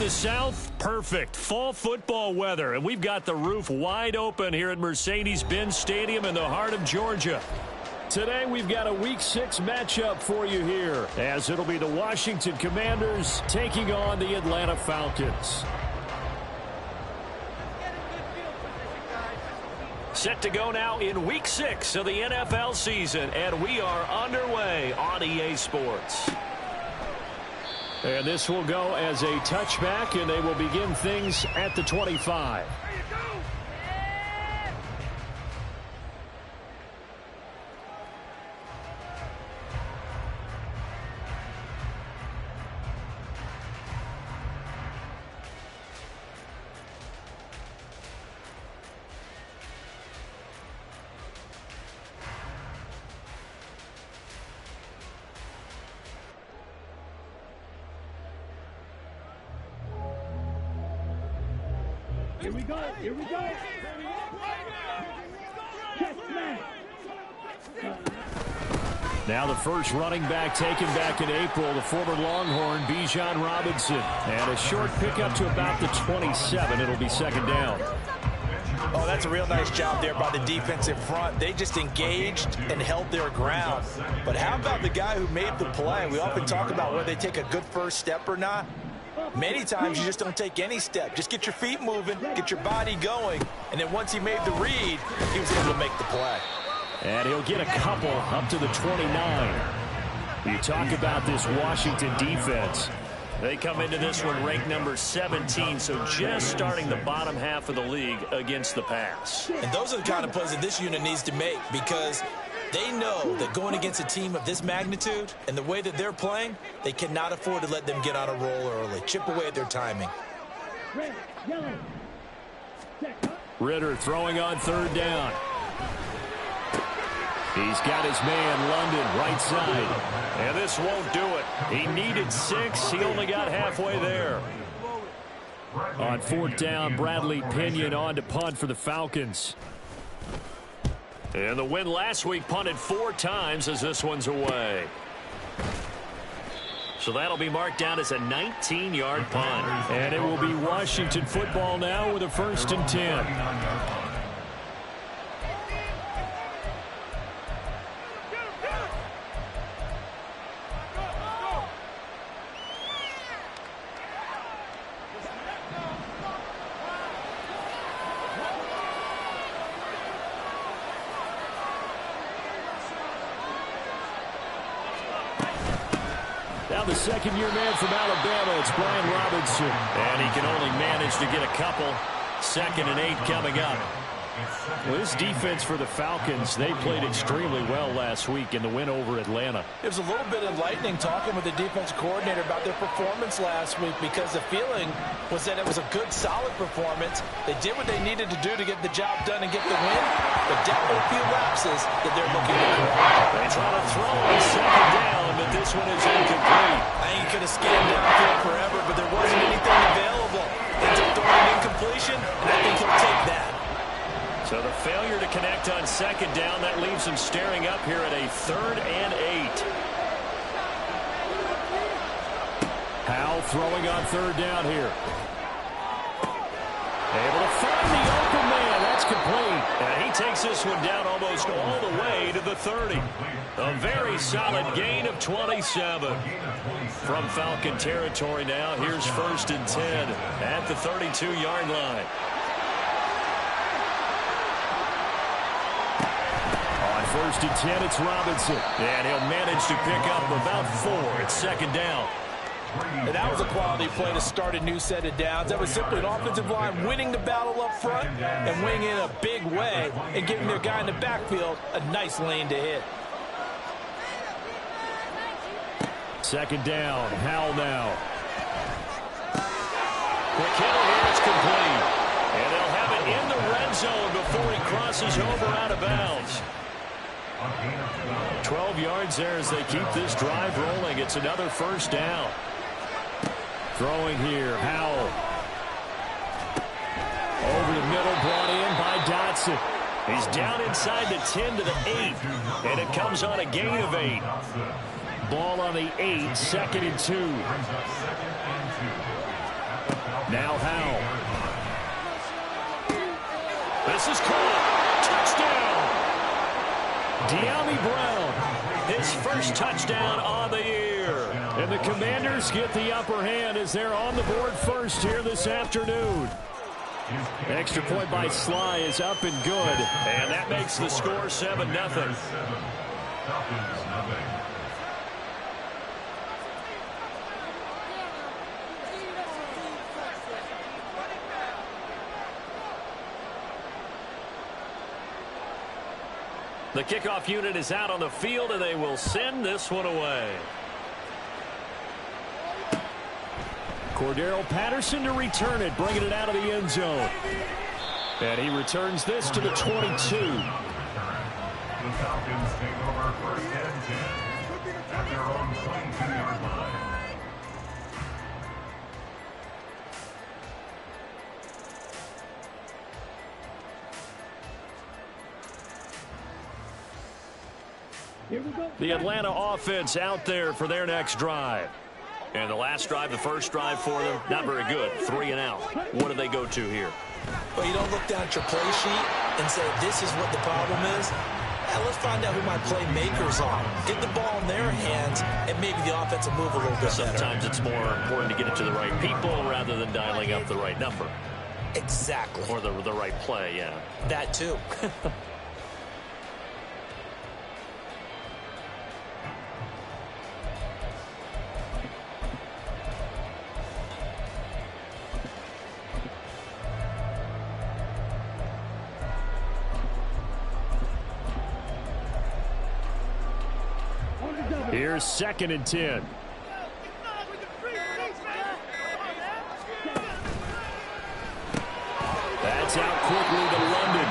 the south, perfect. Fall football weather, and we've got the roof wide open here at Mercedes-Benz Stadium in the heart of Georgia. Today, we've got a Week 6 matchup for you here, as it'll be the Washington Commanders taking on the Atlanta Falcons. Set to go now in Week 6 of the NFL season, and we are underway on EA Sports. And this will go as a touchback, and they will begin things at the 25. Here we go. Here we go. Now the first running back taken back in April, the former Longhorn, Bijan Robinson. And a short pickup to about the 27. It'll be second down. Oh, that's a real nice job there by the defensive front. They just engaged and held their ground. But how about the guy who made the play? We often talk about whether they take a good first step or not. Many times you just don't take any step. Just get your feet moving, get your body going, and then once he made the read, he was able to make the play. And he'll get a couple up to the 29. You talk about this Washington defense. They come into this one ranked number 17, so just starting the bottom half of the league against the pass. And those are the kind of plays that this unit needs to make, because they know that going against a team of this magnitude and the way that they're playing, they cannot afford to let them get on a roll early. Chip away at their timing. Ritter throwing on third down. He's got his man, London, right side. And this won't do it. He needed 6. He only got halfway there. On fourth down, Bradley Pinion on to punt for the Falcons. And the win last week punted 4 times as this one's away. So that'll be marked down as a 19-yard punt. And it will be Washington football now with a 1st and 10. Now the second-year man from Alabama, it's Brian Robinson. And he can only manage to get a couple. 2nd and 8 coming up. Well, this defense for the Falcons, they played extremely well last week in the win over Atlanta. It was a little bit enlightening talking with the defense coordinator about their performance last week, because the feeling was that it was a good, solid performance. They did what they needed to do to get the job done and get the win, but definitely a few lapses that they're looking to correct. They try to throw on 2nd down, but this one is incomplete. I think he could have scanned downfield forever, but there wasn't anything available. Ends up throwing an incompletion, and I think he'll take that. So the failure to connect on 2nd down, that leaves him staring up here at a 3rd and 8. Howell throwing on 3rd down here. Able to find the open man. That's complete. And he takes this one down almost all the way to the 30. A very solid gain of 27. From Falcon territory now, here's 1st and 10 at the 32-yard line. On 1st and 10, it's Robinson. And he'll manage to pick up about 4. It's 2nd down. And that was a quality play to start a new set of downs. That was simply an offensive line winning the battle up front and winning in a big way and giving their guy in the backfield a nice lane to hit. 2nd down, Howell now. Quick hitter here, it's complete. And they'll have it in the red zone before he crosses over out of bounds. 12 yards there as they keep this drive rolling. It's another 1st down. Throwing here, Howell. Over the middle, brought in by Dotson. He's down inside the 10 to the 8. And it comes on a gain of 8. Ball on the 8, 2nd and 2. Now Howell. This is caught. Touchdown. De'Ami Brown, his first touchdown on the year. And the Commanders get the upper hand as they're on the board first here this afternoon. Extra point by Sly is up and good. And that makes the score 7-0. The kickoff unit is out on the field, and they will send this one away. Cordero Patterson to return it, bringing it out of the end zone. And he returns this to the 22. The Falcons take over first and 10 at their own 22-yard line. The Atlanta offense out there for their next drive. And the last drive, the first drive for them, not very good. 3 and out. What do they go to here? Well, you don't look down at your play sheet and say, this is what the problem is. Now, let's find out who my playmakers are. Get the ball in their hands, and maybe the offense will move a little bit better. Sometimes it's more important to get it to the right people rather than dialing up the right number. Exactly. Or the right play, yeah. That too. Here's 2nd and 10. That's out quickly to London.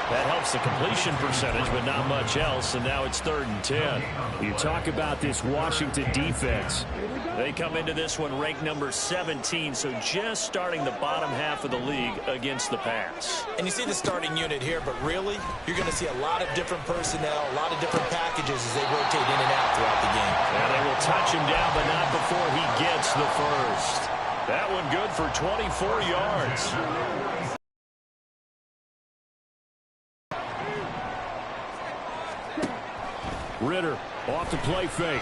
That helps the completion percentage, but not much else, and now it's 3rd and 10. You talk about this Washington defense. They come into this one ranked number 17, so just starting the bottom half of the league against the pass. And you see the starting unit here, but really, you're going to see a lot of different personnel, a lot of different packages as they rotate in and out throughout the game. And they will touch him down, but not before he gets the first. That one good for 24 yards. Ritter off the play fake.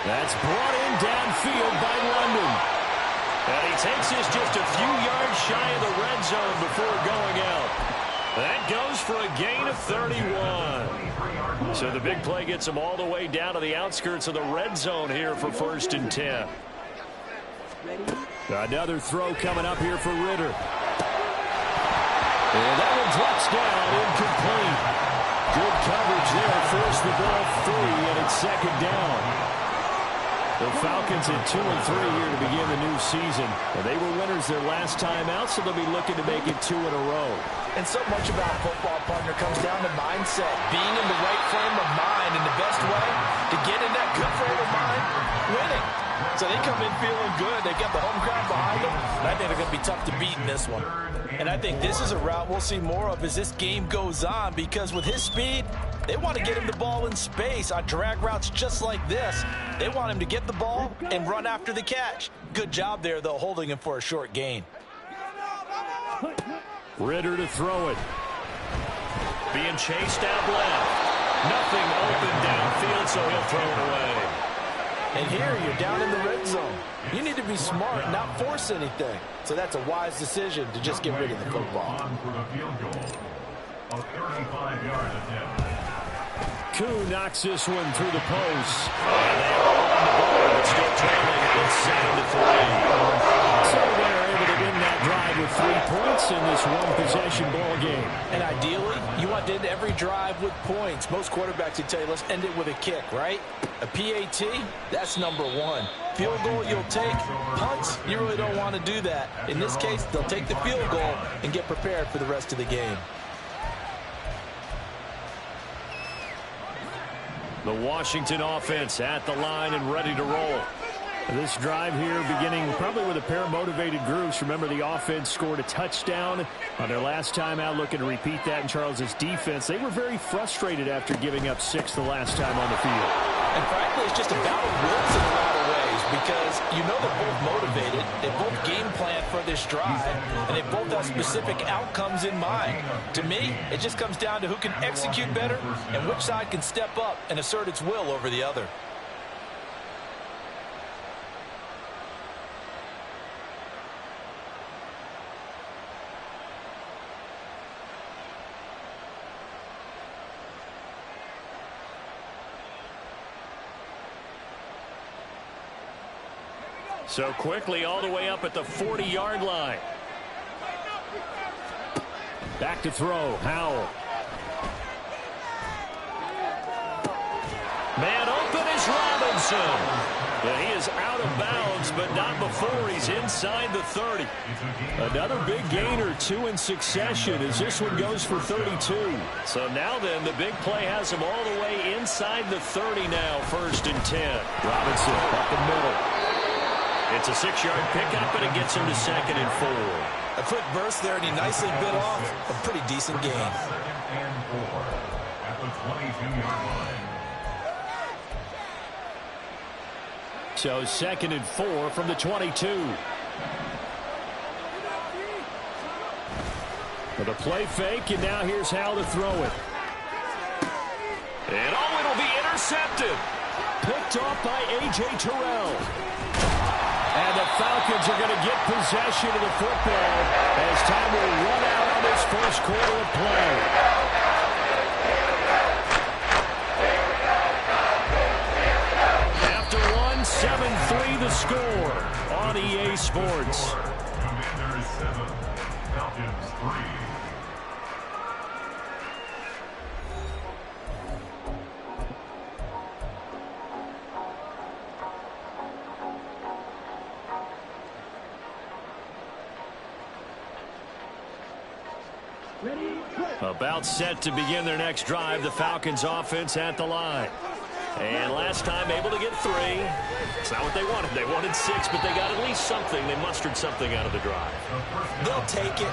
That's brought in downfield by London. And he takes this just a few yards shy of the red zone before going out. That goes for a gain of 31. So the big play gets him all the way down to the outskirts of the red zone here for 1st and 10. Another throw coming up here for Ritter. And that one drops down, incomplete. Good coverage there, forced the ball free, and it's 2nd down. The Falcons at 2 and 3 here to begin the new season. And they were winners their last time out, so they'll be looking to make it 2 in a row. And so much about football, partner, comes down to mindset. Being in the right frame of mind, and the best way to get in that good frame of mind, winning. So they come in feeling good. They got the home crowd behind them. And I think they're going to be tough to beat in this one. And I think this is a route we'll see more of as this game goes on, because with his speed, they want to get him the ball in space on drag routes just like this. They want him to get the ball and run after the catch. Good job there, though, holding him for a short gain. Ritter to throw it. Being chased out left. Nothing open downfield, so he'll throw it away. And here you're down in the red zone. You need to be smart and not force anything. So that's a wise decision to just get rid of the football. Koo knocks this one through the post. And they are on the board, but still trailing at 7-3. So they're able to win that drive with 3 points in this one-possession ball game. And ideally, you want to end every drive with points. Most quarterbacks would tell you, let's end it with a kick, right? A PAT, that's number 1. Field goal you'll take. Punts, you really don't want to do that. In this case, they'll take the field goal and get prepared for the rest of the game. The Washington offense at the line and ready to roll. This drive here beginning probably with a pair of motivated groups. Remember, the offense scored a touchdown on their last time out, looking to repeat that in Charles's defense. They were very frustrated after giving up 6 the last time on the field. And frankly, it's just a battle of wills in a lot of ways. because you know they're both motivated, they both game plan for this drive, and they both have specific outcomes in mind. To me, it just comes down to who can execute better and which side can step up and assert its will over the other. So quickly all the way up at the 40-yard line. Back to throw, Howell. Man open is Robinson. Yeah, he is out of bounds, but not before he's inside the 30. Another big gainer, 2 in succession, as this one goes for 32. So now then, the big play has him all the way inside the 30 now, 1st and 10. Robinson up the middle. It's a 6-yard pickup, and it gets him to 2nd and 4. A quick burst there, and he nicely bit off a pretty decent gain. 2nd and 4 at the 22-yard line. So 2nd and 4 from the 22. With a play fake, and now here's how to throw it. And it'll be intercepted. Picked off by A.J. Terrell. And the Falcons are going to get possession of the football as time will run out on this first quarter of play. After one, 7-3 the score on EA Sports. Commanders 7, Falcons 3. About set to begin their next drive, the Falcons offense at the line. And last time able to get 3. It's not what they wanted. They wanted 6, but they got at least something. They mustered something out of the drive. They'll take it.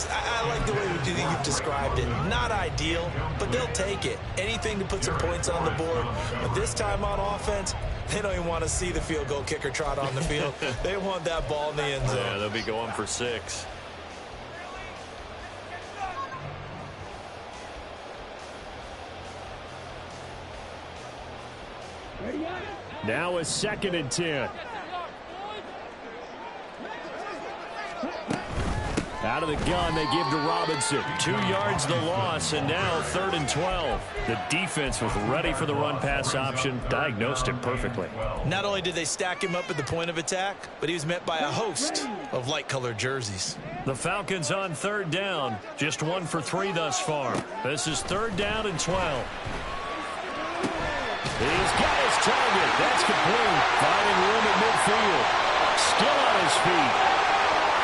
I like the way you've described it. Not ideal, but they'll take it. Anything to put some points on the board. But this time on offense, they don't even want to see the field goal kicker trot on the field. They want that ball in the end zone. Yeah, they'll be going for 6. Now a 2nd and 10. Out of the gun, they give to Robinson. 2 yards the loss, and now 3rd and 12. The defense was ready for the run-pass option, diagnosed it perfectly. Not only did they stack him up at the point of attack, but he was met by a host of light-colored jerseys. The Falcons on 3rd down, just 1 for 3 thus far. This is 3rd down and 12. He's got his target. That's complete. Finding room at midfield. Still on his feet.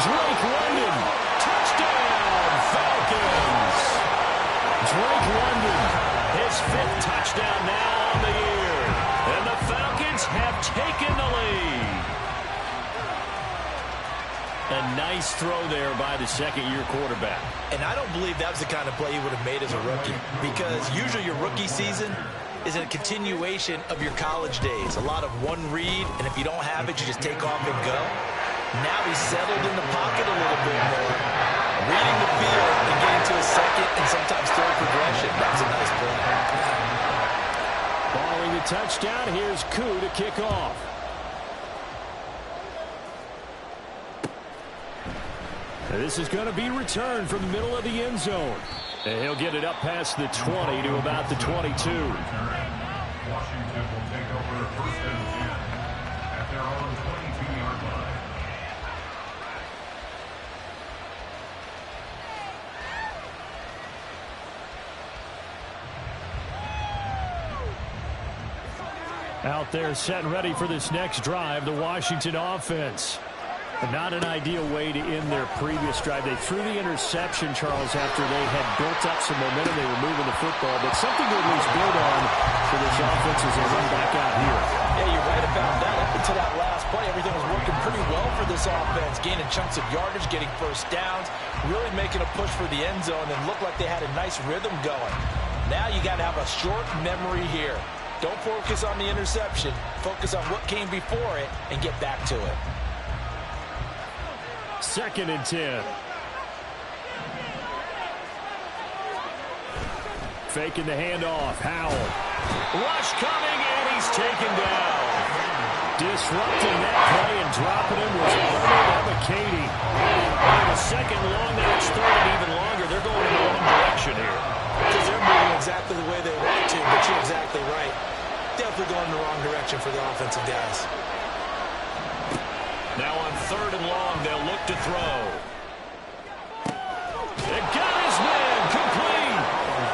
Drake London. Touchdown, Falcons. Drake London, his 5th touchdown now on the year. And the Falcons have taken the lead. A nice throw there by the 2nd-year quarterback. And I don't believe that was the kind of play he would have made as a rookie, because usually your rookie season is a continuation of your college days. A lot of one read, and if you don't have it, you just take off and go. Now he's settled in the pocket a little bit more, reading the field and getting to a 2nd and sometimes 3rd progression. That was a nice play. Following the touchdown, here's Koo to kick off. And this is going to be returned from the middle of the end zone. And he'll get it up past the 20 to about the 22. Washington will take over 1st and 10 at their own 22-yard line. Out there set and ready for this next drive, the Washington offense. Not an ideal way to end their previous drive. They threw the interception, Charles, after they had built up some momentum. They were moving the football, but something to at least build on for this offense as they run back out here. Yeah, you're right about that. Up until that last play, everything was working pretty well for this offense, gaining chunks of yardage, getting 1st downs, really making a push for the end zone, and looked like they had a nice rhythm going. Now you got to have a short memory here. Don't focus on the interception. Focus on what came before it and get back to it. 2nd and 10. Faking the handoff. Howell. Rush coming, and he's taken down. Disrupting that play and dropping him was Abakady. On the second long, now it's 3rd and even longer. They're going in the wrong direction here. Because they're moving exactly the way they want to, but you're exactly right. Definitely going in the wrong direction for the offensive guys. Now on 3rd and long, they'll look to throw. They got his man complete.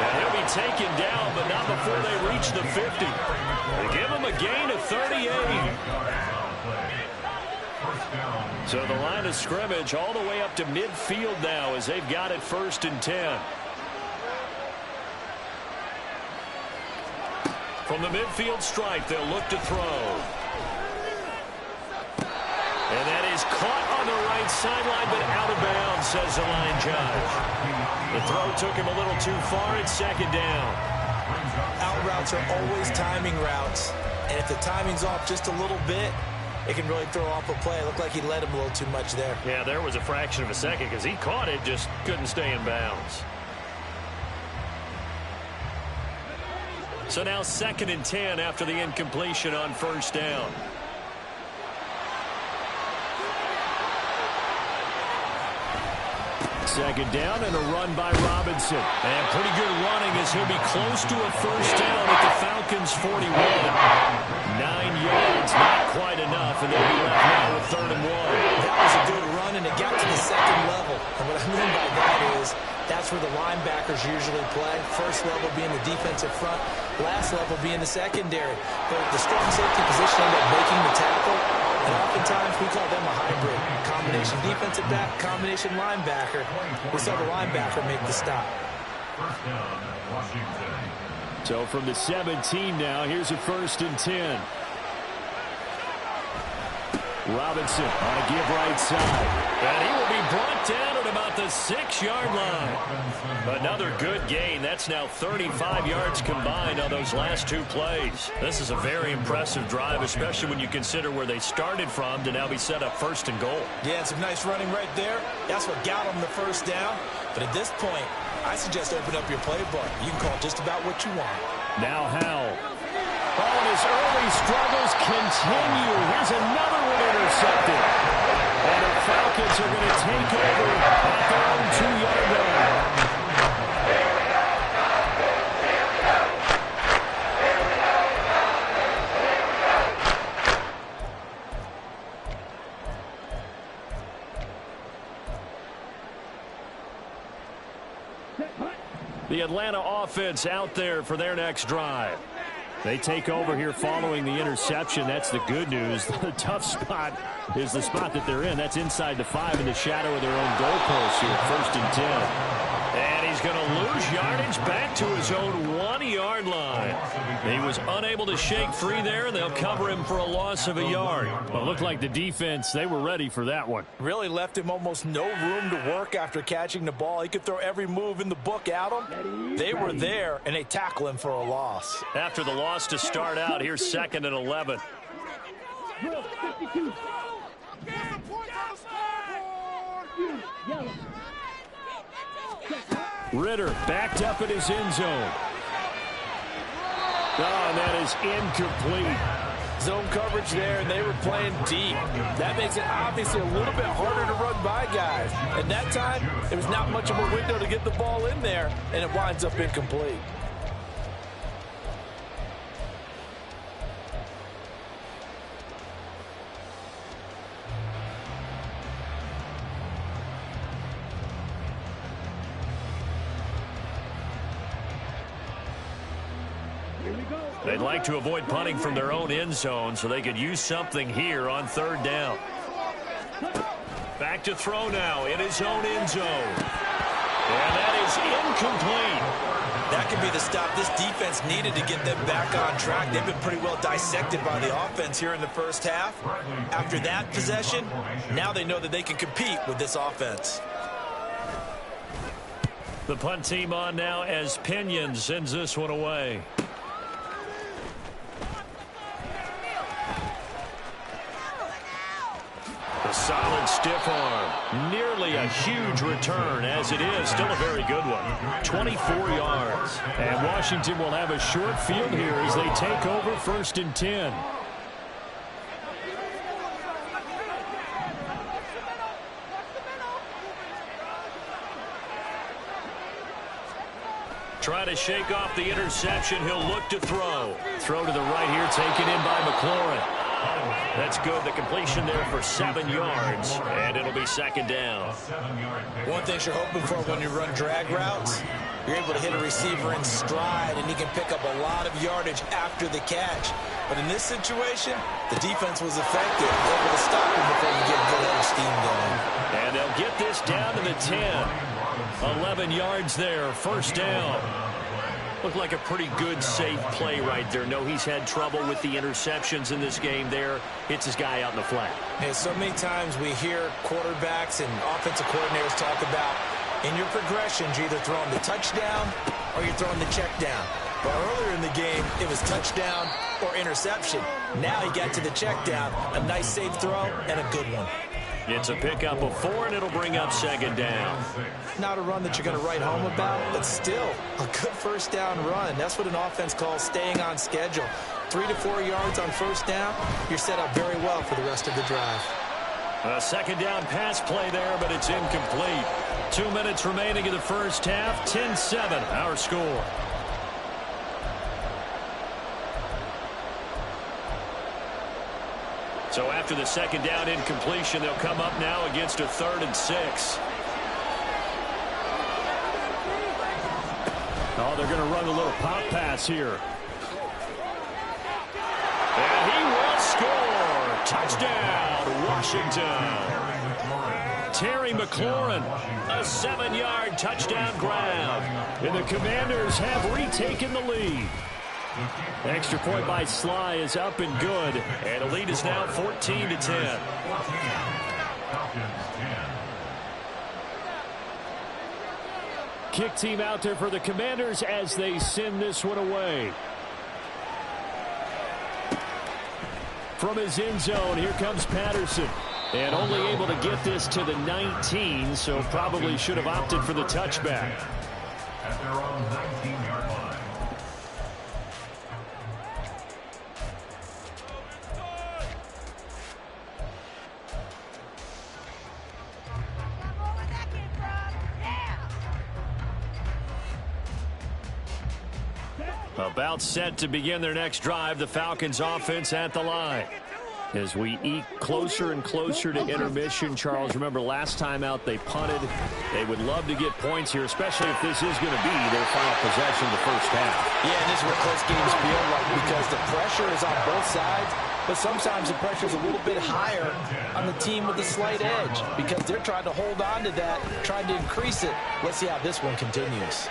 And he'll be taken down, but not before they reach the 50. They give him a gain of 38. So the line of scrimmage all the way up to midfield now as they've got it 1st and 10. From the midfield stripe, they'll look to throw. And that is caught on the right sideline, but out of bounds, says the line judge. The throw took him a little too far. It's 2nd down. Out routes are always timing routes. And if the timing's off just a little bit, it can really throw off a play. It looked like he led him a little too much there. Yeah, there was a fraction of a second because he caught it, just couldn't stay in bounds. So now 2nd and 10 after the incompletion on 1st down. Second down and a run by Robinson. And pretty good running as he'll be close to a 1st down at the Falcons' 41. 9 yards, not quite enough, and they'll be left now with 3rd and 1. That was a good run, and it got to the 2nd level. And what I mean by that is that's where the linebackers usually play. 1st level being the defensive front, last level being the secondary. But the strong safety position ended up making the tackle. And oftentimes we call them a hybrid. Combination defensive back, combination linebacker. We saw the linebacker make the stop. So from the 17 now, here's a 1st and 10. Robinson on a give right side. And he will be brought down at about the 6-yard line. Another good gain. That's now 35 yards combined on those last 2 plays. This is a very impressive drive, especially when you consider where they started from to now be set up 1st and goal. Yeah, some nice running right there. That's what got them the 1st down. But at this point, I suggest open up your playbook. You can call just about what you want. Now Howell. Oh, and his early struggles continue. Here's another one intercepted. And the Falcons are going to take over at their own 2-yard line. The Atlanta offense out there for their next drive. They take over here following the interception. That's the good news. The tough spot is the spot that they're in. That's inside the 5 in the shadow of their own goalpost here, 1st and 10. And he's going to lose yardage back to his own 1-yard line. He was unable to shake free there, and they'll cover him for a loss of a yard. But it looked like the defense, they were ready for that one. Really left him almost no room to work after catching the ball. He could throw every move in the book at him. They were there, and they tackle him for a loss. After the loss to start out, here's 2nd and 11. Ritter backed up in his end zone. Oh, and that is incomplete. Zone coverage there, and they were playing deep. That makes it obviously a little bit harder to run by guys. And that time, it was not much of a window to get the ball in there, and it winds up incomplete. They'd like to avoid punting from their own end zone so they could use something here on 3rd down. Back to throw now in his own end zone. And that is incomplete. That could be the stop this defense needed to get them back on track. They've been pretty well dissected by the offense here in the 1st half. After that possession, now they know that they can compete with this offense. The punt team on now as Pinion sends this one away. A solid stiff arm. Nearly a huge return, as it is. Still a very good one. 24 yards. And Washington will have a short field here as they take over 1st and 10. Trying to shake off the interception. He'll look to throw. Throw to the right here, taken in by McLaurin. That's good. The completion there for 7 yards, and it'll be 2nd down. One thing you're hoping for when you run drag routes, you're able to hit a receiver in stride, and he can pick up a lot of yardage after the catch. But in this situation, the defense was effective, able to stop him before you get a good head of steam going. And they'll get this down to the 10. 11 yards there, 1st down. Looked like a pretty good, safe play right there. No, he's had trouble with the interceptions in this game there. Hits his guy out in the flat. And so many times we hear quarterbacks and offensive coordinators talk about in your progressions, you're either throwing the touchdown or you're throwing the check down. But earlier in the game, it was touchdown or interception. Now he got to the check down, a nice safe throw and a good one. It's a pickup of 4, and it'll bring up 2nd down. Not a run that you're going to write home about, but still a good 1st down run. That's what an offense calls staying on schedule. 3 to 4 yards on 1st down, you're set up very well for the rest of the drive. A 2nd down pass play there, but it's incomplete. 2 minutes remaining in the 1st half. 10-7, our score. So after the 2nd down incompletion, they'll come up now against a 3rd and 6. Oh, they're going to run a little pop pass here. And he will score. Touchdown, Washington. Terry McLaurin, a 7-yard touchdown grab. And the Commanders have retaken the lead. The extra point by Sly is up and good. And the lead is now 14-10. Kick team out there for the Commanders as they send this one away. From his end zone, here comes Patterson. And only able to get this to the 19, so probably should have opted for the touchback. At their own 19-yard line. About set to begin their next drive, the Falcons offense at the line. As we eke closer and closer to intermission, Charles, remember last time out they punted. They would love to get points here, especially if this is going to be their final possession of the 1st half. Yeah, and this is what close games feel like because the pressure is on both sides, but sometimes the pressure is a little bit higher on the team with a slight edge because they're trying to hold on to that, trying to increase it. Let's see how this one continues.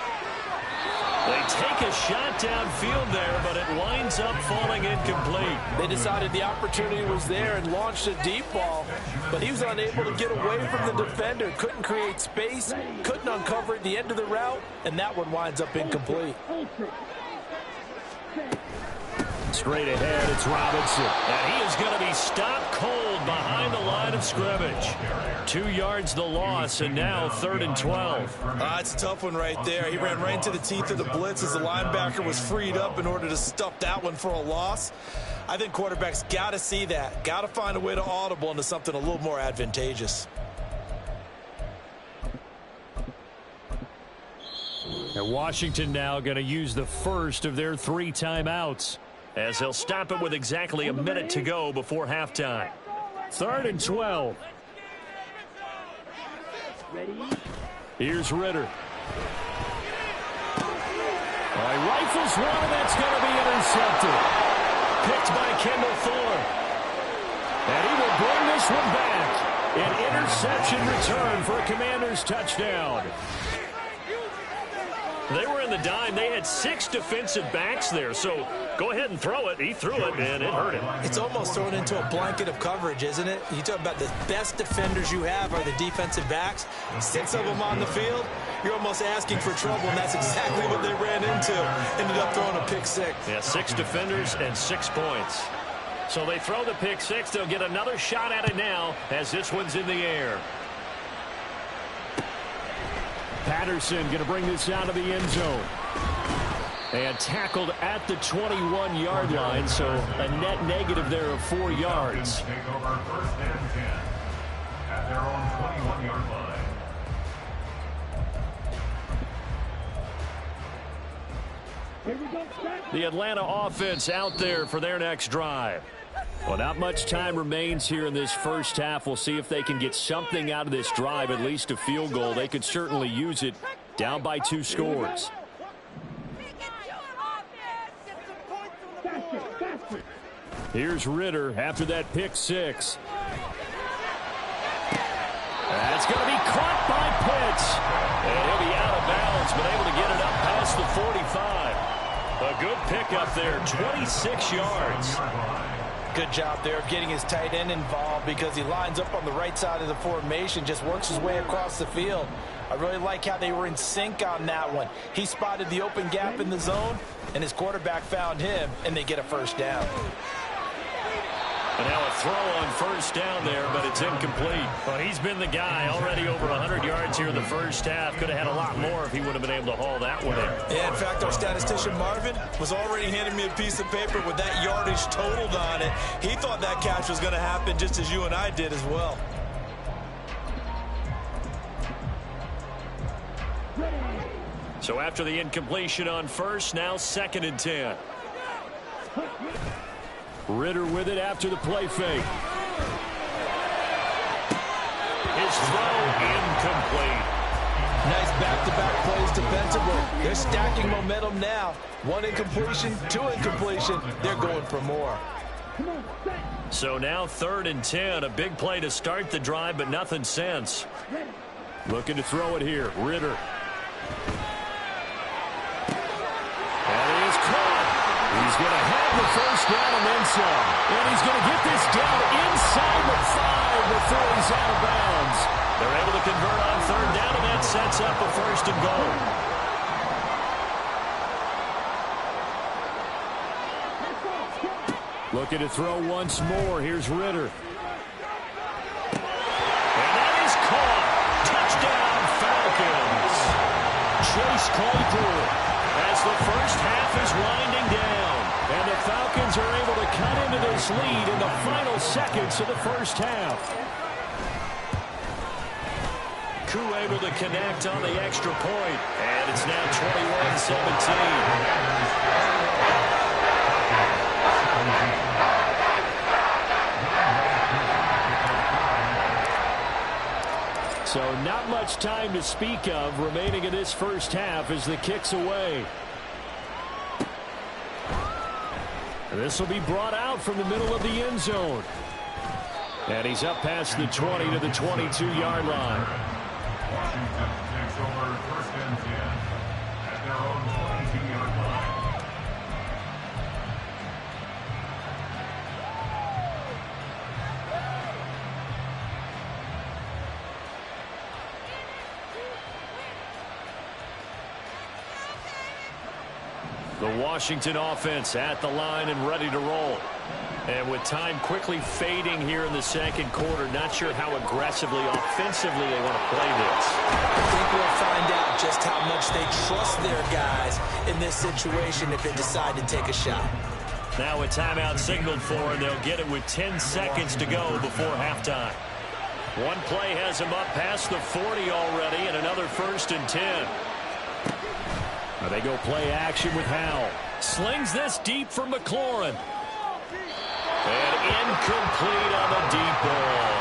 They take a shot downfield there, but it winds up falling incomplete. They decided the opportunity was there and launched a deep ball, but he was unable to get away from the defender. Couldn't create space, couldn't uncover at the end of the route, and that one winds up incomplete. Straight ahead, it's Robinson. And he is going to be stopped cold behind the line of scrimmage. 2 yards the loss, and now 3rd and 12. It's a tough one right there. He ran right into the teeth of the blitz as the linebacker was freed up in order to stuff that one for a loss. I think quarterbacks got to see that. Got to find a way to audible into something a little more advantageous. And Washington now going to use the first of their 3 timeouts, as they'll stop it with exactly a minute to go before halftime. 3rd and 12. Here's Ritter. He rifles one, and that's going to be intercepted. Picked by Kendall Fuller. And he will bring this one back. An interception return for a Commanders touchdown. They were in the dime. They had 6 defensive backs there, so go ahead and throw it. He threw it, and it hurt him. It's almost thrown into a blanket of coverage, isn't it? You talk about the best defenders you have are the defensive backs. 6 of them on the field. You're almost asking for trouble, and that's exactly what they ran into. Ended up throwing a pick 6. Yeah, 6 defenders and 6 points. So they throw the pick six. They'll get another shot at it now as this one's in the air. Patterson going to bring this out of the end zone. And tackled at the 21-yard line, so a net negative there of 4 yards. Take over first and 10 at their own 21-yard line. The Atlanta offense out there for their next drive. Well, not much time remains here in this first half. We'll see if they can get something out of this drive, at least a field goal. They could certainly use it, down by 2 scores. Here's Ritter after that pick six. That's going to be caught by Pitts. And he'll be out of bounds, but able to get it up past the 45. A good pickup there, 26 yards. Good job there of getting his tight end involved because he lines up on the right side of the formation, just works his way across the field. I really like how they were in sync on that one. He spotted the open gap in the zone, and his quarterback found him, and they get a first down. And now a throw on first down there, but it's incomplete. Well, he's been the guy already over 100 yards here in the first half. Could have had a lot more if he would have been able to haul that one in. Yeah, in fact, our statistician Marvin was already handing me a piece of paper with that yardage totaled on it. He thought that catch was going to happen just as you and I did as well. So after the incompletion on first, now 2nd and 10. Ritter with it after the play fake. His throw incomplete. Nice back-to-back plays defensively. They're stacking momentum now. 1 incompletion, 2 incompletion. They're going for more. So now 3rd and 10. A big play to start the drive, but nothing since. Looking to throw it here. Ritter. And he is caught. He's going to have the first down and then some. And he's going to get this down inside the 5 before he's out of bounds. They're able to convert on 3rd down, and that sets up a 1st and goal. Looking to throw once more. Here's Ritter. And that is caught. Touchdown, Falcons. Chase Claypool. As the first half is winding down, and the Falcons are able to cut into this lead in the final seconds of the first half. Koo able to connect on the extra point, and it's now 21-17. So not much time to speak of remaining in this first half as the kick's away. This will be brought out from the middle of the end zone. And he's up past the 20 to the 22-yard line. Washington takes over 1st and 10 at their own 22-yard line. The Washington offense at the line and ready to roll. And with time quickly fading here in the 2nd quarter, not sure how aggressively, offensively they want to play this. I think we'll find out just how much they trust their guys in this situation if they decide to take a shot. Now a timeout signaled for, and they'll get it with 10 seconds to go before halftime. One play has them up past the 40 already, and another 1st and 10. Now they go play action with Howell. Slings this deep for McLaurin. And incomplete on the deep ball.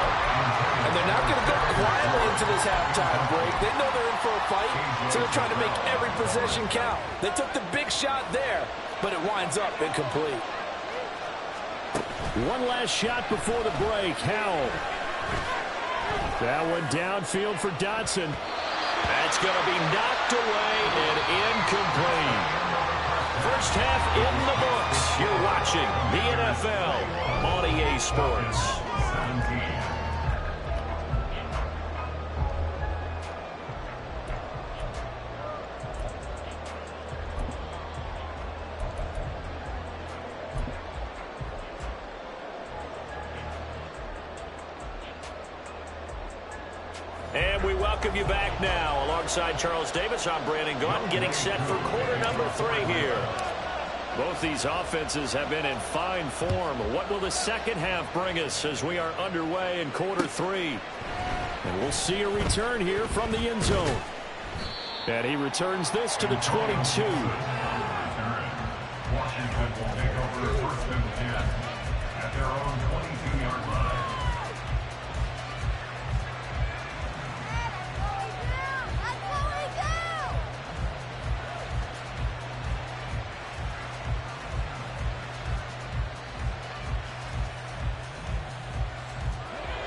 And they're not going to go quietly into this halftime break. They know they're in for a fight, so they're trying to make every possession count. They took the big shot there, but it winds up incomplete. One last shot before the break. Howell. That one downfield for Dotson. That's going to be knocked away and incomplete. First half in the books. You're watching the NFL on EA Sports. 17. And we welcome you back now. Alongside Charles Davis, I'm Brandon Gaudin, getting set for quarter number 3 here. Both these offenses have been in fine form. What will the second half bring us as we are underway in quarter 3? And we'll see a return here from the end zone. And he returns this to the 22. Washington will take over first and 10 at their own 22-yard line.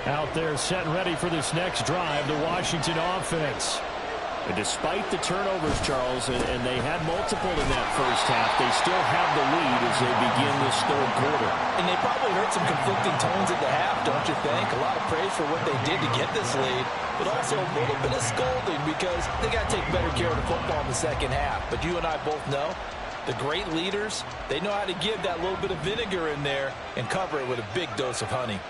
Out there set and ready for this next drive, the Washington offense. And despite the turnovers, Charles, and they had multiple in that first half, they still have the lead as they begin this third quarter. And they probably heard some conflicting tones at the half, don't you think? A lot of praise for what they did to get this lead, but also a little bit of scolding because they got to take better care of the football in the second half. But you and I both know the great leaders, they know how to give that little bit of vinegar in there and cover it with a big dose of honey.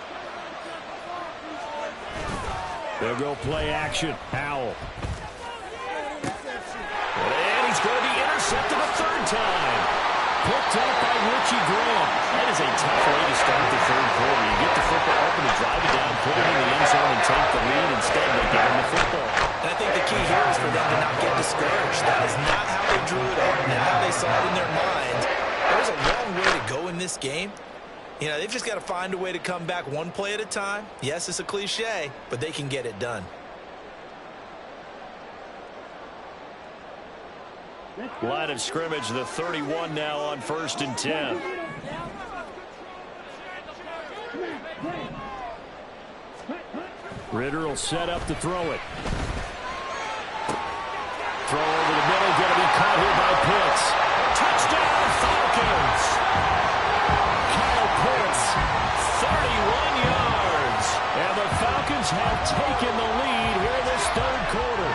They'll go play action. Howell. And he's going to be intercepted a third time. Picked up by Richie Graham. That is a tough way to start the third quarter. You get the football open to drive it down, put it in the end zone, and take the lead. Instead, they give him the football. And I think the key here is for them to not get discouraged. That is not how they drew it up, not how they saw it in their minds. There's a long way to go in this game. You know, they've just got to find a way to come back one play at a time. Yes, it's a cliche, but they can get it done. Line of scrimmage, the 31 now on 1st and 10. Ritter will set up to throw it. Throw over the middle, going to be caught here by Pitts. Touchdown, Falcons! Pitts, 31 yards. And the Falcons have taken the lead here this third quarter.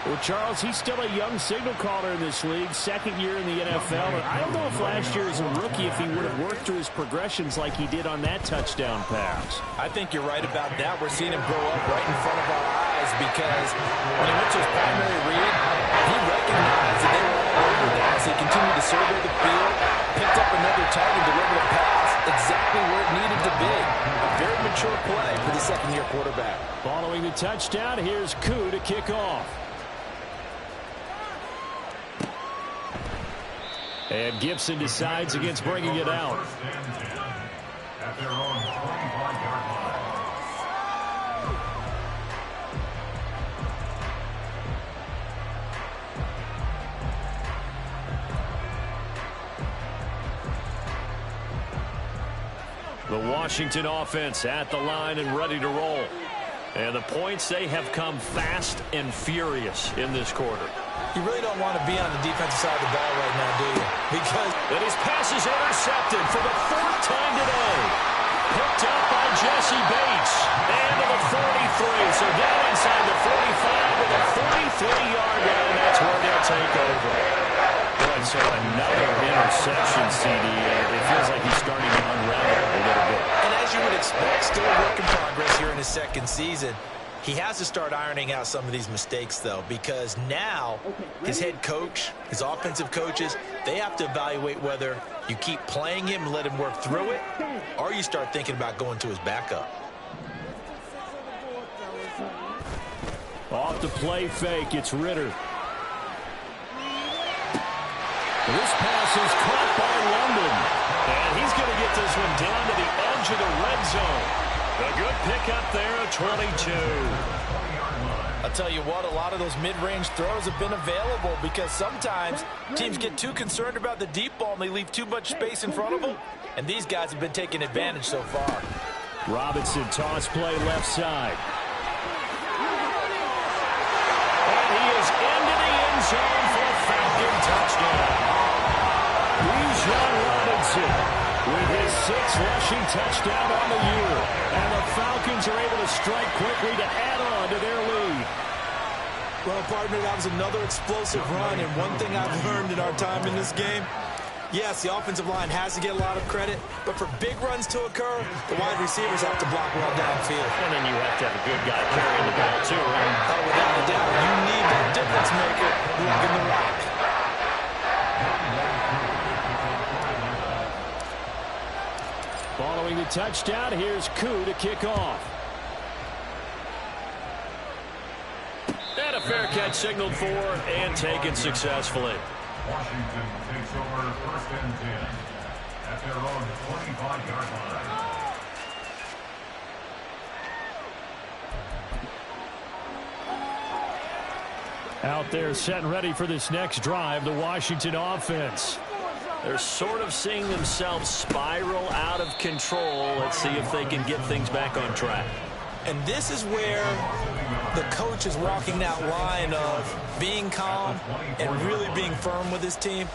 Well, Charles, he's still a young signal caller in this league, second year in the NFL. And I don't know if last year as a rookie, if he would have worked through his progressions like he did on that touchdown pass. I think you're right about that. We're seeing him grow up right in front of our eyes because when he went to his primary read, he recognized that they were all over that as he continued to survey the field, picked up another target, delivered a pass exactly where it needed to be. A very mature play for the second-year quarterback. Following the touchdown, here's Koo to kick off. And Gibson decides against bringing it out. At their own 25-yard line. The Washington offense at the line and ready to roll. And the points, they have come fast and furious in this quarter. You really don't want to be on the defensive side of the ball right now, do you? Because and his pass is intercepted for the 4th time today. Picked up by Jesse Bates. And to the 43. So down inside the 45 with a 43-yard line. That's where they'll take over. Boy, so another interception, CD. It feels like he's starting to unravel a little bit. And as you would expect, still a work in progress here in his second season. He has to start ironing out some of these mistakes, though, because now his head coach, his offensive coaches, they have to evaluate whether you keep playing him and let him work through it, or you start thinking about going to his backup. Off the play fake, it's Ritter. This pass is caught by London. And he's going to get this one down to the edge of the red zone. A good pickup there at 22. I'll tell you what, a lot of those mid-range throws have been available because sometimes teams get too concerned about the deep ball and they leave too much space in front of them. And these guys have been taking advantage so far. Robinson toss play left side. And he is into the end zone for a Falcon touchdown. Bijan Robinson with his 6th rushing touchdown on the year. And the Falcons are able to strike quickly to add on to their lead. Well, partner, that was another explosive run. And one thing I've learned in our time in this game, Yes, the offensive line has to get a lot of credit, but for big runs to occur, the wide receivers have to block well downfield. And then you have to have a good guy carrying the ball too, right? Oh, without a doubt, you need that difference maker lugging the rock. Following the touchdown, here's Koo to kick off. And a fair catch signaled for and taken successfully. Washington takes over 1st and 10 at their own 25-yard line. Out there set and ready for this next drive, the Washington offense. They're sort of seeing themselves spiral out of control. Let's see if they can get things back on track. And this is where the coach is walking that line of being calm and really being firm with his team.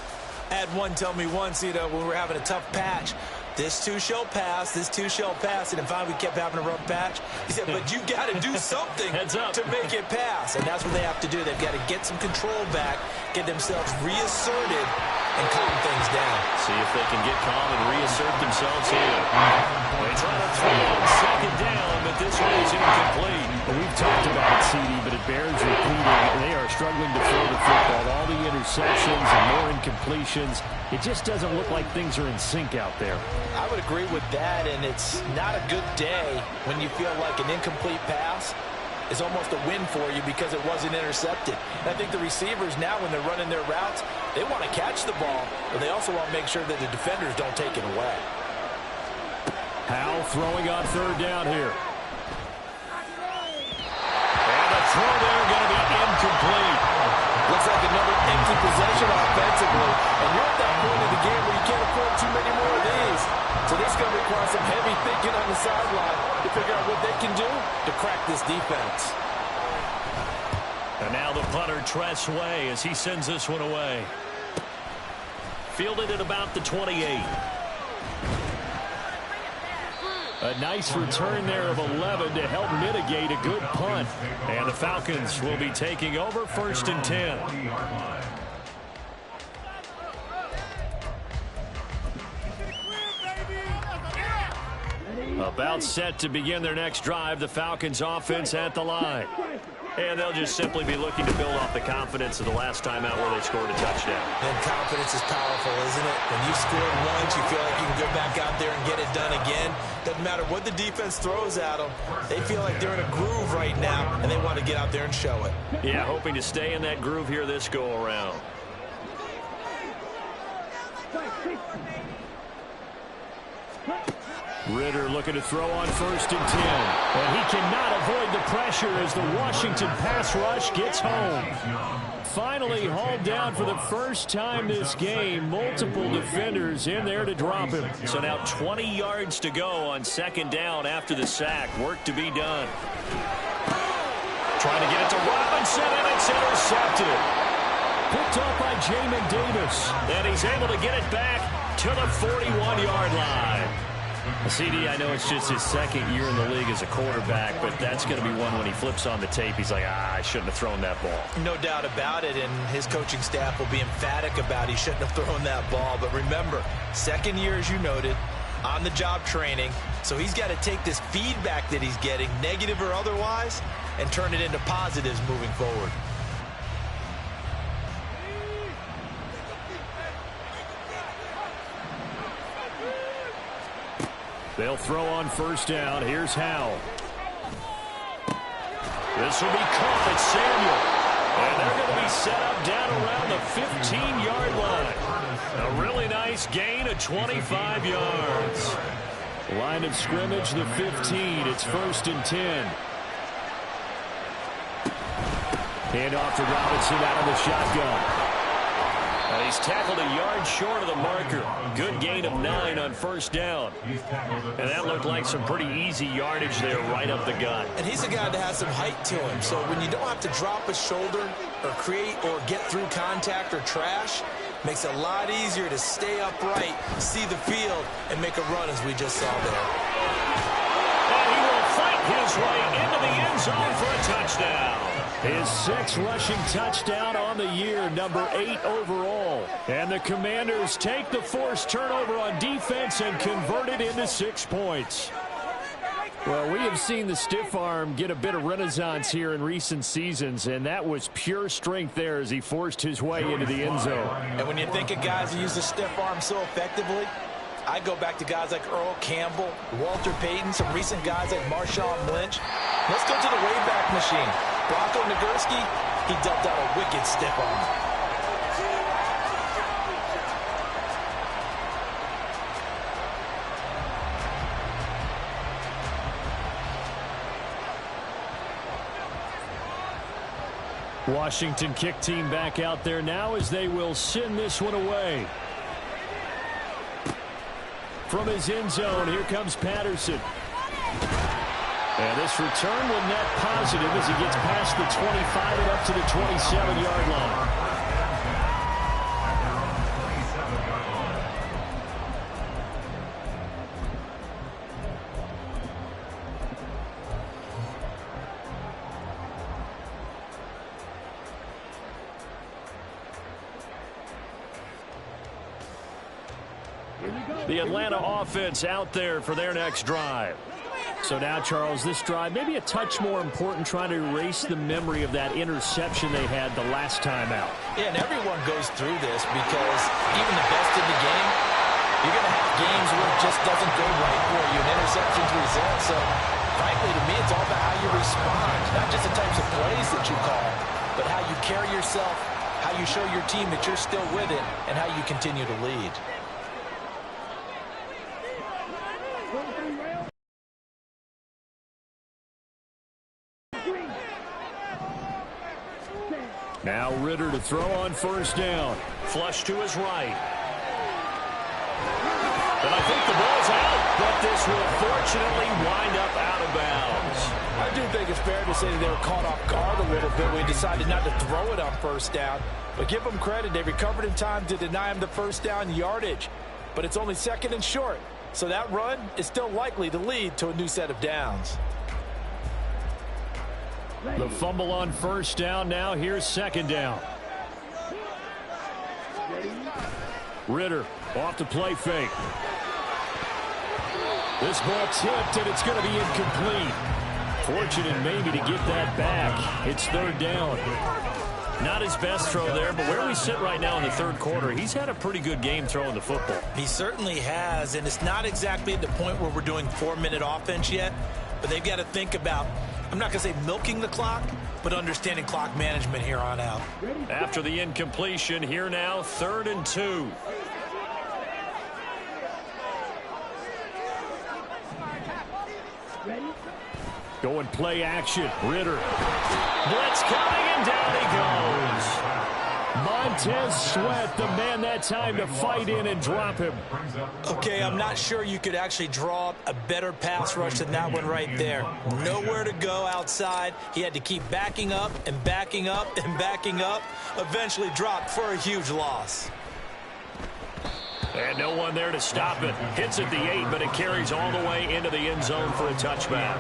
I had one tell me once, when we were having a tough patch, this too shall pass, this too shall pass. And finally we kept having a rough patch. He said, but you got to do something to make it pass. And that's what they have to do. They've got to get some control back, get themselves reasserted, and calm things down. See if they can get calm and reassert themselves here. They try to throw on 2nd down, but this one is incomplete. Well, we've talked about it, CD, but it bears repeating. They are struggling to throw the football. All the interceptions and more incompletions. It just doesn't look like things are in sync out there. I would agree with that, and it's not a good day when you feel like an incomplete pass is almost a win for you because it wasn't intercepted. And I think the receivers now, when they're running their routes, they want to catch the ball, but they also want to make sure that the defenders don't take it away. Howell throwing on 3rd down here. And the throw there going to be incomplete. Looks like another empty possession offensively. And you're at that point in the game where you can't afford too many more of these. So this is going to require some heavy thinking on the sideline to figure out what they can do to crack this defense. And now the punter, Tress Way, as he sends this one away. Fielded at about the 28. A nice return there of 11 to help mitigate a good punt. And the Falcons will be taking over 1st and 10. About set to begin their next drive, the Falcons offense at the line. And they'll just simply be looking to build off the confidence of the last time out where they scored a touchdown. And confidence is powerful, isn't it? When you score once, you feel like you can go back out there and get it done again. Doesn't matter what the defense throws at them. They feel like they're in a groove right now, and they want to get out there and show it. Yeah, hoping to stay in that groove here this go-around. Ritter looking to throw on 1st and 10. And he cannot avoid the pressure as the Washington pass rush gets home. Finally hauled down for the first time this game. Multiple defenders in there to drop him. So now 20 yards to go on 2nd down after the sack. Work to be done. Trying to get it to Robinson, and it's intercepted. Picked up by Jamin Davis. And he's able to get it back to the 41-yard line. CD, I know it's just his 2nd year in the league as a quarterback, but that's going to be one when he flips on the tape. He's like, I shouldn't have thrown that ball. No doubt about it, and his coaching staff will be emphatic about he shouldn't have thrown that ball. But remember, 2nd year, as you noted, on-the-job training. So he's got to take this feedback that he's getting, negative or otherwise, and turn it into positives moving forward. They'll throw on 1st down. Here's Howell. This will be caught at Samuel. And they're going to be set up down around the 15-yard line. A really nice gain of 25 yards. Line of scrimmage, the 15. It's 1st and 10. Hand off to Robinson out of the shotgun. And he's tackled a yard short of the marker. Good gain of 9 on 1st down. And that looked like some pretty easy yardage there right up the gut. And he's a guy that has some height to him. So when you don't have to drop a shoulder or create or get through contact or trash, makes it a lot easier to stay upright, see the field, and make a run as we just saw there. And he will fight his his way into the end zone for a touchdown. His 6th rushing touchdown on the year, number 8 overall. And the Commanders take the forced turnover on defense and convert it into 6 points. Well, we have seen the stiff arm get a bit of renaissance here in recent seasons, and that was pure strength there as he forced his way into the end zone. And when you think of guys who use the stiff arm so effectively, I go back to guys like Earl Campbell, Walter Payton, some recent guys like Marshawn Lynch. Let's go to the Wayback Machine. Bronco Nagurski, he dealt out a wicked stiff arm. Washington kick team back out there now as they will send this one away. From his end zone, here comes Patterson. And this return will net positive as he gets past the 25 and up to the 27-yard line. The Atlanta offense out there for their next drive. So now, Charles, this drive maybe a touch more important, trying to erase the memory of that interception they had the last time out. Yeah, and everyone goes through this because even the best in the game, you're going to have games where it just doesn't go right for you and interceptions result. So, frankly, to me, it's all about how you respond, not just the types of plays that you call, but how you carry yourself, how you show your team that you're still with it, and how you continue to lead. Now Ritter to throw on first down. Flush to his right. And I think the ball's out, but this will fortunately wind up out of bounds. I do think it's fair to say that they were caught off guard a little bit when he decided not to throw it on first down. But give them credit, they recovered in time to deny him the first down yardage. But it's only 2nd and short, so that run is still likely to lead to a new set of downs. The fumble on first down. Now here's 2nd down. Ritter off the play fake. This ball tipped, and it's going to be incomplete. Fortunate maybe to get that back. It's 3rd down. Not his best throw there, but where we sit right now in the 3rd quarter, he's had a pretty good game throwing the football. He certainly has, and it's not exactly at the point where we're doing 4-minute offense yet, but they've got to think about, I'm not going to say milking the clock, but understanding clock management here on out. After the incompletion, here now, 3rd and 2. Going play action. Ritter. Blitz coming, and down he goes. Montez Sweat, the man that time to fight in and drop him. Okay, I'm not sure you could actually draw up a better pass rush than that one right there. Nowhere to go outside. He had to keep backing up and backing up and backing up. Eventually dropped for a huge loss. And no one there to stop it. Hits at the 8, but it carries all the way into the end zone for a touchback.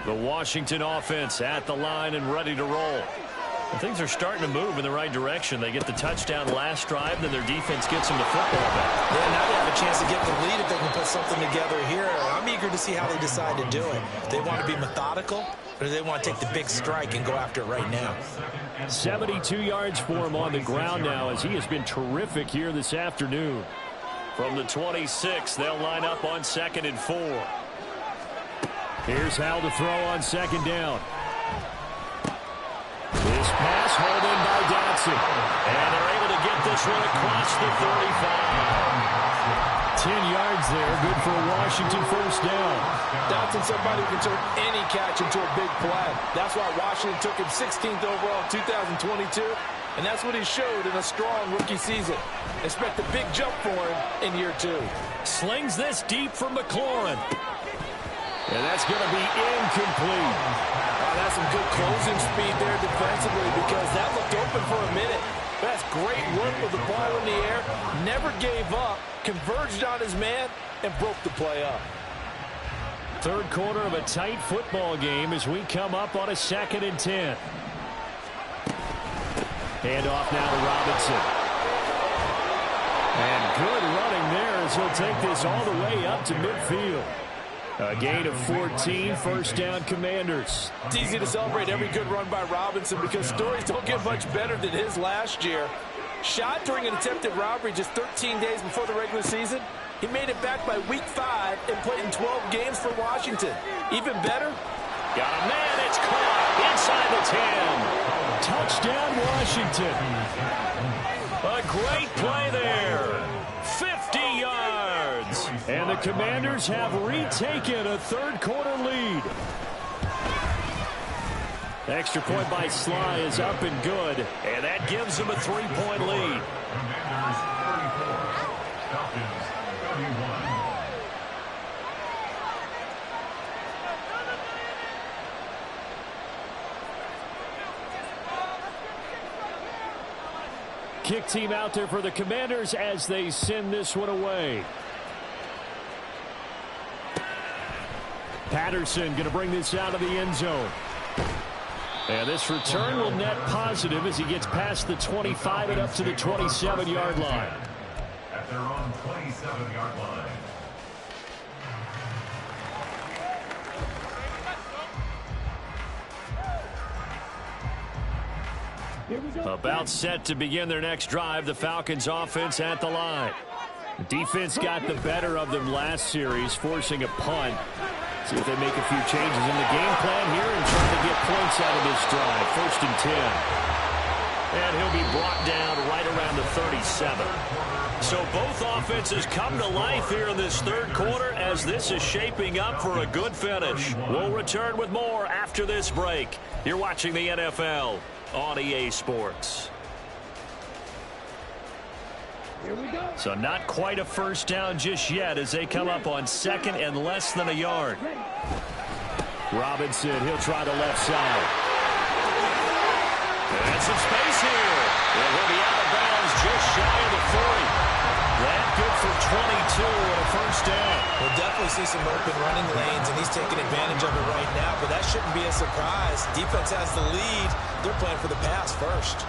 The Washington offense at the line and ready to roll. And things are starting to move in the right direction. They get the touchdown last drive, then their defense gets them the football back. Yeah, now they have a chance to get the lead if they can put something together here. I'm eager to see how they decide to do it. They want to be methodical, or do they want to take the big strike and go after it right now? 72 yards for him on the ground now, as he has been terrific here this afternoon. From the 26, they'll line up on 2nd and 4. Here's Howell to throw on 2nd down. This pass hauled in by Dotson. And they're able to get this one across the 35. 10 yards there, good for a Washington first down. Dotson, somebody who can turn any catch into a big play. That's why Washington took him 16th overall in 2022. And that's what he showed in a strong rookie season. Expect a big jump for him in year 2. Slings this deep for McLaurin. And that's going to be incomplete. That's some good closing speed there defensively because that looked open for a minute. That's great work with the ball in the air. Never gave up, converged on his man, and broke the play up. Third quarter of a tight football game as we come up on a 2nd and 10. Handoff now to Robinson. And good running there as he'll take this all the way up to midfield. A gain of 14, first down Commanders. It's easy to celebrate every good run by Robinson because stories don't get much better than his last year. Shot during an attempted robbery just 13 days before the regular season. He made it back by week 5 and played in 12 games for Washington. Even better. Got a man, it's caught inside the 10. Touchdown Washington. A great play there. 50 yards. And the Commanders have retaken a third quarter lead. The extra point by Sly is up and good. And that gives them a 3-point lead. Commanders 44, Falcons 31. Kick team out there for the Commanders as they send this one away. Patterson going to bring this out of the end zone. And this return will net positive as he gets past the 25 and up to the 27-yard line. At their own 27-yard line. About set to begin their next drive, the Falcons offense at the line. The defense got the better of them last series, forcing a punt. See if they make a few changes in the game plan here and try to get points out of this drive. 1st and 10. And he'll be brought down right around the 37. So both offenses come to life here in this third quarter as this is shaping up for a good finish. We'll return with more after this break. You're watching the NFL on EA Sports. Here we go. So not quite a first down just yet as they come up on 2nd and less than a yard. Robinson, he'll try the left side. And some space here. And he'll be out of bounds just shy of the 40. That good for 22 and a first down. We'll definitely see some open running lanes, and he's taking advantage of it right now, but that shouldn't be a surprise. Defense has the lead. They're playing for the pass first.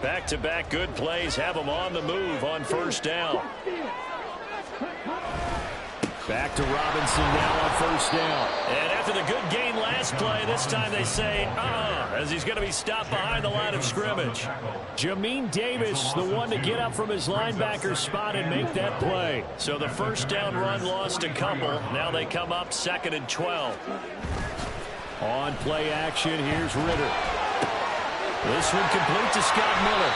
Back-to-back good plays have them on the move on first down. Back to Robinson now on first down. And after the good gain last play, this time they say, as he's going to be stopped behind the line of scrimmage. Jamin Davis, the one to get up from his linebacker spot and make that play. So the first down run lost a couple. Now they come up 2nd and 12. On play action, here's Ritter. This one complete to Scott Miller.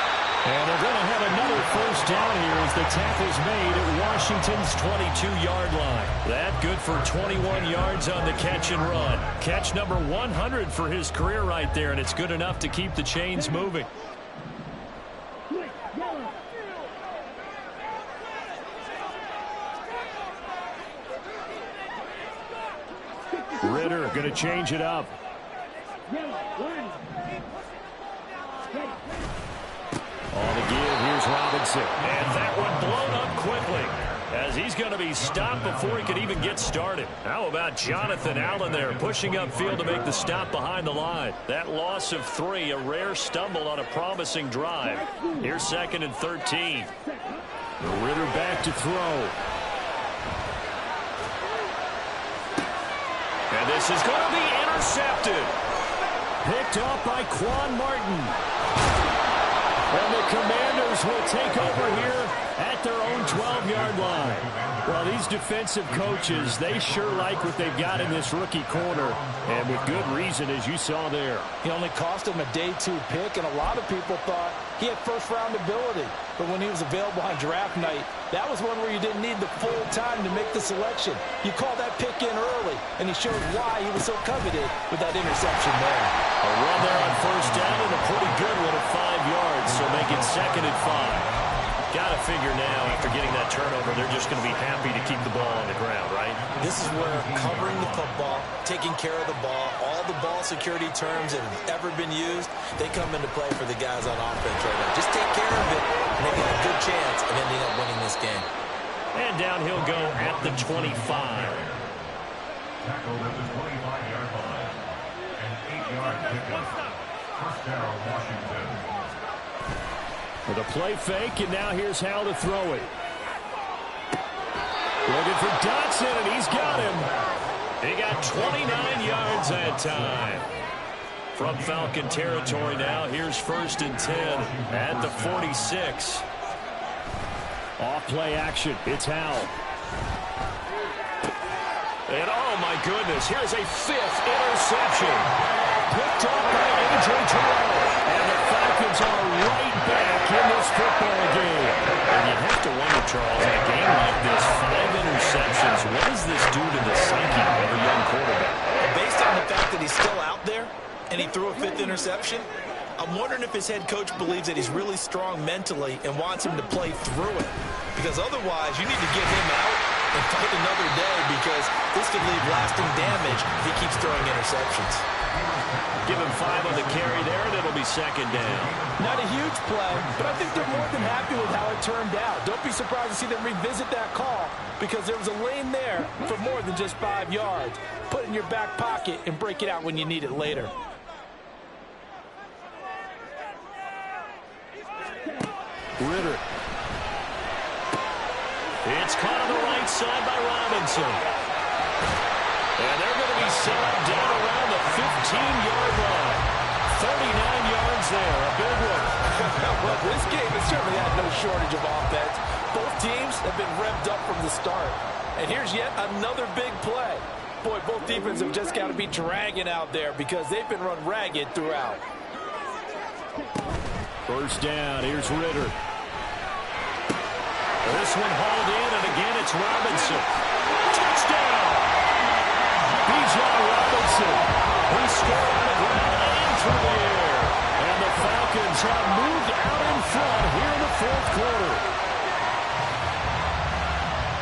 And they're going to have another first down here as the tackle's made at Washington's 22-yard line. That good for 21 yards on the catch and run. Catch number 100 for his career right there, and it's good enough to keep the chains moving. Ritter going to change it up. On the give, here's Robinson. And that one blown up quickly as he's going to be stopped before he could even get started. How about Jonathan Allen there pushing upfield to make the stop behind the line? That loss of 3, a rare stumble on a promising drive. Here's 2nd and 13. Ritter back to throw. And this is going to be intercepted. Picked off by Quan Martin. And the Commanders will take over here at their own 12-yard line. Well, these defensive coaches, they sure like what they've got in this rookie corner, and with good reason, as you saw there. He only cost him a day 2 pick, and a lot of people thought he had first-round ability. But when he was available on draft night, that was one where you didn't need the full time to make the selection. You call that pick in early, and he showed why he was so coveted with that interception there. A run there on first down, and a pretty good one at 5 yards, so make it 2nd and 5. Got to figure now, after getting that turnover, they're just going to be happy to keep the ball on the ground, right? This is where covering the football, taking care of the ball, all the ball security terms that have ever been used, they come into play for the guys on offense right now. Just take care of it, and they got a good chance of ending up winning this game. And down he'll go at the 25. Tackled at the 25-yard line. An 8-yard pickup. First down, Washington. With a play fake, and now here's Hal to throw it. Looking for Dotson, and he's got him. He got 29 yards that time. From Falcon territory now, here's 1st and 10 at the 46. Off play action, it's Hal. And oh my goodness, here's a 5th interception. Picked up by A.J. Terrell. And the Falcons are right back in this football game. And you have to wonder, Charles, in a game like this, 5 interceptions, what does this do to the psyche of a young quarterback? Based on the fact that he's still out there and he threw a 5th interception, I'm wondering if his head coach believes that he's really strong mentally and wants him to play through it. Because otherwise, you need to get him out and fight another day, because this could leave lasting damage if he keeps throwing interceptions. Give him 5 on the carry there, and it'll be 2nd down. Not a huge play, but I think they're more than happy with how it turned out. Don't be surprised to see them revisit that call, because there was a lane there for more than just 5 yards. Put it in your back pocket and break it out when you need it later. Ritter. It's caught on the right side by Robinson. And they're going to be set up down around the 15-yard line. 39 yards there, a big one. Well, this game has certainly had no shortage of offense. Both teams have been revved up from the start. And here's yet another big play. Boy, both defenses have just got to be dragging out there, because they've been run ragged throughout. First down, here's Ritter. This one hauled in, and again it's Robinson. Touchdown! Bijan Robinson. He scored on the ground and through the air. And the Falcons have moved out in front here in the 4th quarter.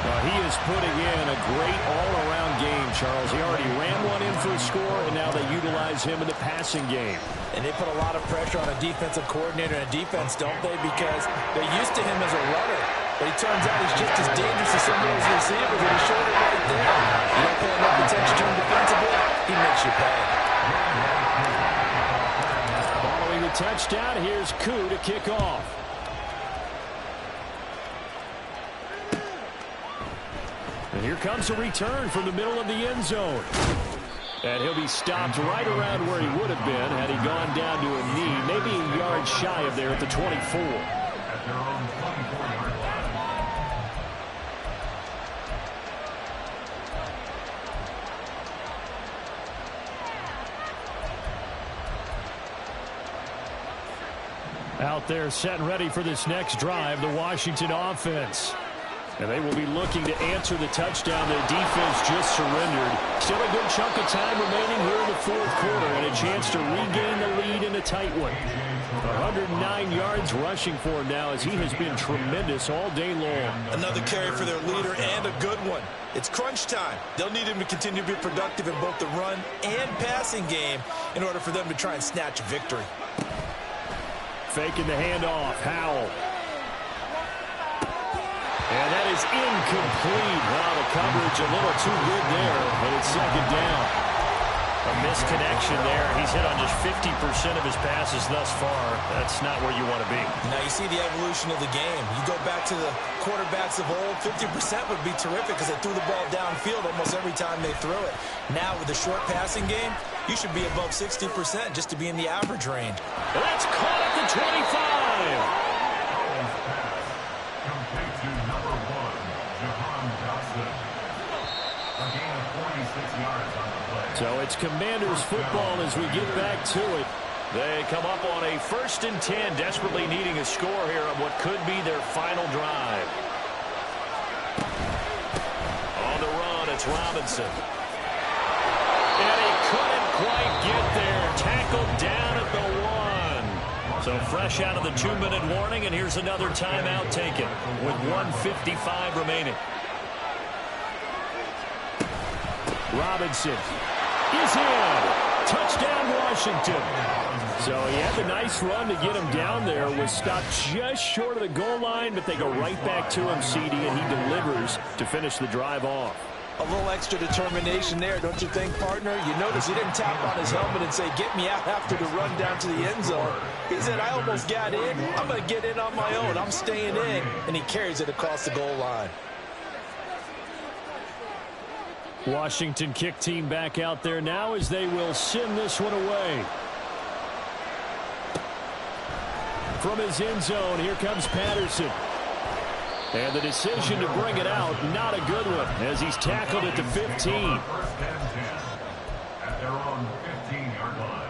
Now he is putting in a great all-around game, Charles. He already ran one in for a score, and now they utilize him in the passing game. And they put a lot of pressure on a defensive coordinator and a defense, don't they? Because they're used to him as a runner. But it turns out he's just as dangerous as some of those receivers, and he showed it right there. You don't pay enough attention to him defensively, he makes you pay. Following the touchdown, here's Koo to kick off. And here comes a return from the middle of the end zone. And he'll be stopped right around where he would have been had he gone down to a knee, maybe a yard shy of there at the 24. At their own 24-yard line. Out there set and ready for this next drive, the Washington offense. And they will be looking to answer the touchdown their defense just surrendered. Still a good chunk of time remaining here in the 4th quarter, and a chance to regain the lead in a tight one. 109 yards rushing for him now, as he has been tremendous all day long. Another carry for their leader, and a good one. It's crunch time. They'll need him to continue to be productive in both the run and passing game in order for them to try and snatch a victory. Faking the handoff, Howell. And that is incomplete. Wow, the coverage a little too good there, but it's 2nd down. A misconnection there. He's hit on just 50% of his passes thus far. That's not where you want to be. Now you see the evolution of the game. You go back to the quarterbacks of old, 50% would be terrific because they threw the ball downfield almost every time they threw it. Now with the short passing game, you should be above 60% just to be in the average range. That's caught at the 25. Complete to So it's Commanders football as we get back to it. They come up on a 1st and 10, desperately needing a score here on what could be their final drive. On the run, it's Robinson. And he couldn't quite get there. Tackled down at the 1. So fresh out of the 2-minute warning, and here's another timeout taken with 1:55 remaining. Robinson is in. Touchdown, Washington. So he had the nice run to get him down there. Was stopped just short of the goal line, but they go right back to him, CD, and he delivers to finish the drive off. A little extra determination there, don't you think, partner? You notice he didn't tap on his helmet and say, get me out after the run down to the end zone. He said, I almost got in. I'm going to get in on my own. I'm staying in. And he carries it across the goal line. Washington kick team back out there now as they will send this one away. From his end zone, here comes Patterson. And the decision to bring it out, not a good one, as he's tackled at the 15. First and 10 at their own 15-yard line.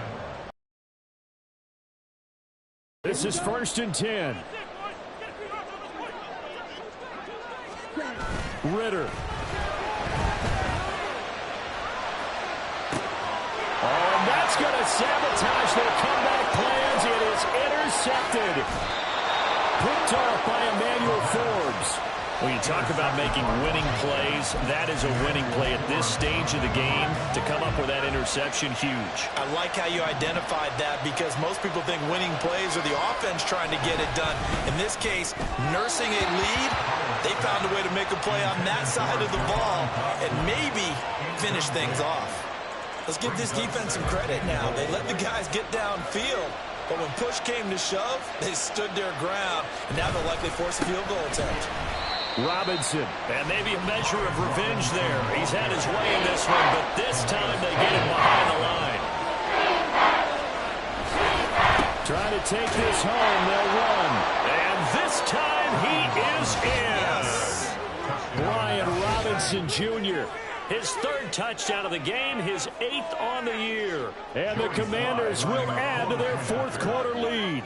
This is 1st and 10. Ritter. Oh, and that's going to sabotage their comeback plans. It is intercepted. Picked off by Emmanuel Forbes. When you talk about making winning plays, that is a winning play at this stage of the game. To come up with that interception, huge. I like how you identified that, because most people think winning plays are the offense trying to get it done. In this case, nursing a lead, they found a way to make a play on that side of the ball and maybe finish things off. Let's give this defense some credit now. They let the guys get downfield, but when push came to shove, they stood their ground, and now they'll likely force a field goal attempt. Robinson, and maybe a measure of revenge there. He's had his way in this one, but this time they get him behind the line. Trying to take this home, they'll run. And this time he is in. Yes. Brian Robinson Jr., his 3rd touchdown of the game, his 8th on the year. And the Commanders will add to their 4th quarter lead.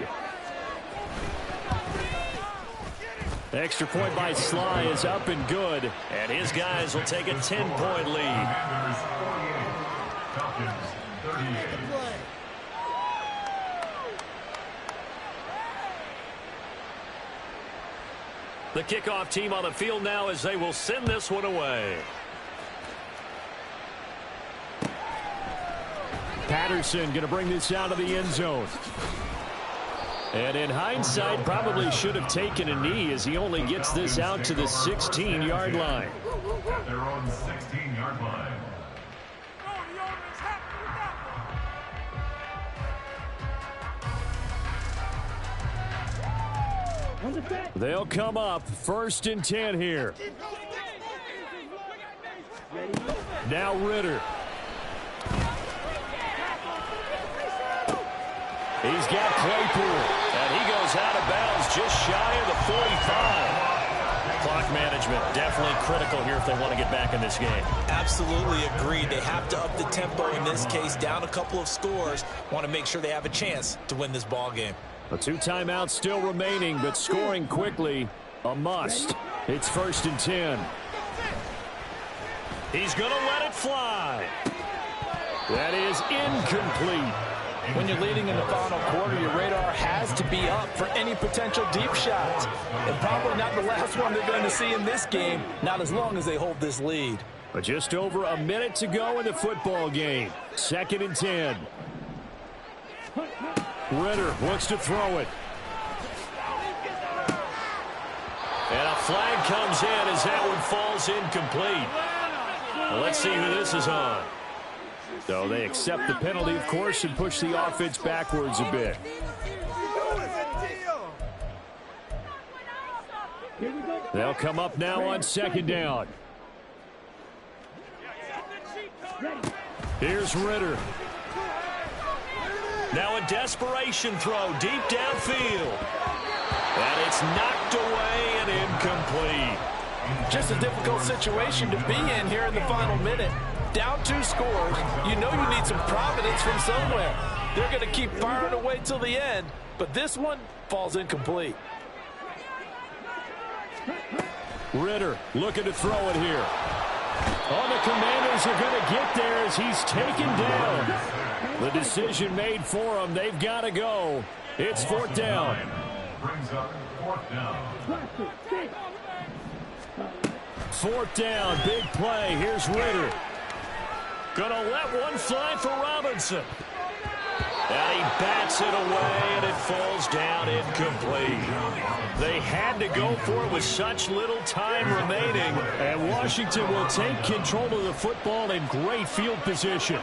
Extra point by Sly is up and good. And his guys will take a 10-point lead. Commanders 48, Falcons 38. The kickoff team on the field now as they will send this one away. Patterson going to bring this out of the end zone. And in hindsight, probably should have taken a knee as he only gets this out to the 16-yard line. At their own 16-yard line. They'll come up 1st and 10 here. Now Ritter. He's got Claypool, and he goes out of bounds just shy of the 45. Clock management definitely critical here if they want to get back in this game. Absolutely agreed. They have to up the tempo in this case, down a couple of scores. Want to make sure they have a chance to win this ball game. 2 timeouts still remaining, but scoring quickly, a must. It's 1st and 10. He's going to let it fly. That is incomplete. When you're leading in the final quarter, your radar has to be up for any potential deep shots. And probably not the last one they're going to see in this game, not as long as they hold this lead. But just over a minute to go in the football game. 2nd and 10. Ritter looks to throw it. And a flag comes in as that one falls incomplete. Well, let's see who this is on. So they accept the penalty, of course, and push the offense backwards a bit. They'll come up now on 2nd down. Here's Ritter. Now a desperation throw deep downfield. And it's knocked away and incomplete. Just a difficult situation to be in here in the final minute. Down 2 scores, you know you need some providence from somewhere. They're going to keep firing away till the end, but this one falls incomplete. Ritter looking to throw it here. Oh, the Commanders are going to get there as he's taken down. The decision made for him. They've got to go. It's 4th down. Brings up 4th down. 4th down, big play. Here's Ritter. Gonna let one fly for Robinson. And he bats it away, and it falls down incomplete. They had to go for it with such little time remaining. And Washington will take control of the football in great field position.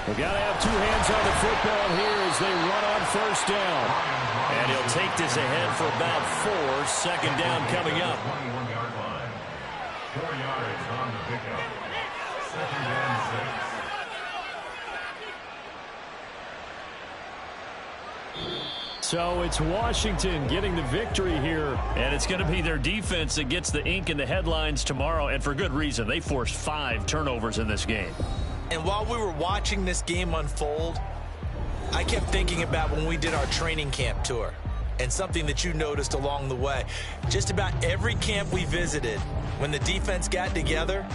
We've got to have 2 hands on the football here as they run on 1st down. And he'll take this ahead for about 4. 2nd down coming up. 21-yard line. 4 yards on the pickup. 2nd and 6. So it's Washington getting the victory here. And it's going to be their defense that gets the ink in the headlines tomorrow, and for good reason. They forced 5 turnovers in this game. And while we were watching this game unfold, I kept thinking about when we did our training camp tour and something that you noticed along the way. Just about every camp we visited, when the defense got together,